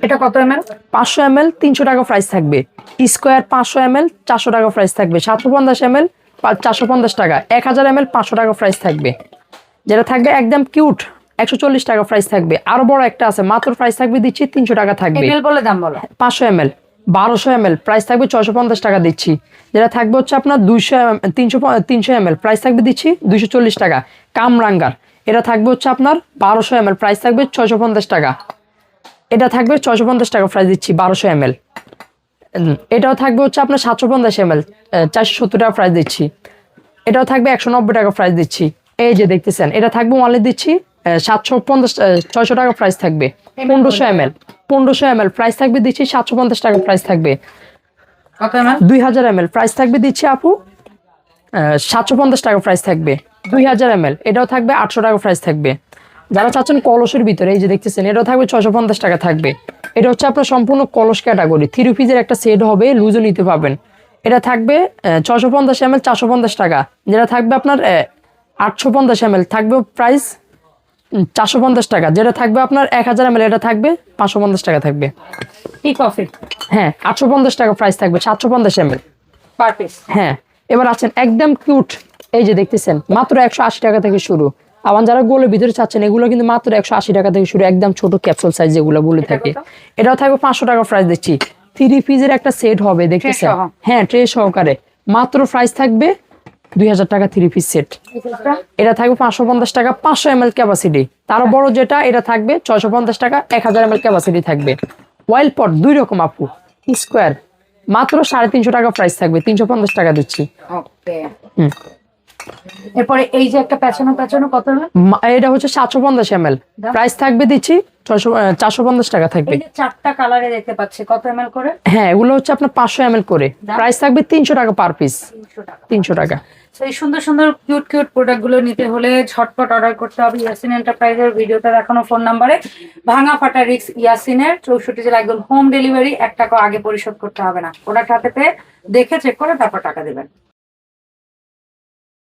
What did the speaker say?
এটা কত ml? 500 ml 300 টাকা প্রাইস থাকবে। স্কয়ার 500 ml 400 টাকা প্রাইস থাকবে। 750 ml 450 টাকা। 1000 ml 500 টাকা প্রাইস থাকবে। যেটা থাকবে একদম কিউট 140 টাকা প্রাইস থাকবে। আরো বড় একটা আছে, মাত্র প্রাইস থাকবে দিচ্ছি 300 টাকা থাকবে। ml বলে দাম বলো। 500 ml 1200 ml প্রাইস থাকবে 650 টাকা দিচ্ছি। যেটা থাকবে হচ্ছে আপনার 300 ml প্রাইস থাকবে দিচ্ছি 240 টাকা। কামরাঙ্গার এটা থাকবে হচ্ছে আপনার 1200 ml প্রাইস থাকবে 650 টাকা। এটা থাকবে 650 টাকা প্রাইস দিচ্ছি 1200 ml। এটাও থাকবে হচ্ছে আপনার 750 ml 470 টাকা প্রাইস দিচ্ছি। এটাও থাকবে 190 টাকা প্রাইস দিচ্ছি। এই যে দেখতেছেন এটা থাকবে অনলি দিচ্ছি 750 600 টাকা প্রাইস থাকবে। 1500 ml প্রাইস থাকবে দিচ্ছি 750 টাকা প্রাইস থাকবে। কত ml? 2000 ml প্রাইস থাকবে দিচ্ছি আপু 750 টাকা প্রাইস থাকবে। 2000 ml এটাও থাকবে 800 টাকা প্রাইস থাকবে। যারা চাচ্ছেন কলসের ভিতরে এই যে দেখতেছেন এটাও থাকবে 650 টাকা থাকবে। এটা হচ্ছে আপনার সম্পূর্ণ কলস ক্যাটাগরি 3 পিসের একটা সেট হবে, লুজও নিতে পারবেন। এটা থাকবে 650 ml 450 টাকা। যেটা থাকবে আপনার 850 ml থাকবে প্রাইস 450 টাকা। যেটা থাকবে আপনার 1000 ml এটা থাকবে 550 টাকা থাকবে। টি কফি হ্যাঁ 850 টাকা প্রাইস থাকবে 750 ml পার পিস। হ্যাঁ এবার আছেন একদম কিউট এই যে দেখতেছেন মাত্র 180 টাকা থেকে শুরু। আবার যারা গোলের ভিতরে চাচ্ছেন এগুলো কিন্তু মাত্র 180 টাকা থেকে শুরু, একদম ছোট ক্যাপসুল সাইজ যেগুলো বলে থাকে। এটাও থাকবে 500 টাকা প্রাইস দিচ্ছি। 3 পিসের একটা সেট হবে দেখতেছেন, হ্যাঁ ট্রে সহকারে মাত্র প্রাইস থাকবে 2000 টাকা 3 পিস সেট। এটা থাকবে 550 টাকা 500 ml ক্যাপাসিটি। তারও বড় যেটা এটা থাকবে 650 টাকা 1000 ml ক্যাপাসিটি থাকবে। ওয়াইল্ড পট দুই রকম আপু, স্কোয়ার মাত্র 350 টাকা প্রাইস থাকবে 350 টাকা দিচ্ছি। ওকে এরপরে এই যে একটা পেছানো কত ml? এটা হচ্ছে 750 ml প্রাইস থাকবে দিচ্ছি 450 টাকা থাকবে। এই যে চারটা কালারে দেখতে পাচ্ছি কত ml করে? হ্যাঁ এগুলো হচ্ছে আপনার 500 ml করে, প্রাইস থাকবে 300 টাকা পার পিস। 300 টাকা। তো এই সুন্দর সুন্দর কিউট প্রোডাক্ট গুলো নিতে হলে ঝটপট অর্ডার করতে হবে ইয়াসিন এন্টারপ্রাইজের ভিডিওটা দেখানো ফোন নাম্বারে। ভাঙা ফাটা রিক্স ইয়াসিনের 64 জেলা একদম হোম ডেলিভারি, 1 টাকা আগে পরিশোধ করতে হবে না। প্রোডাক্ট হাতে পেয়ে দেখে চেক করে তারপর টাকা দেবেন।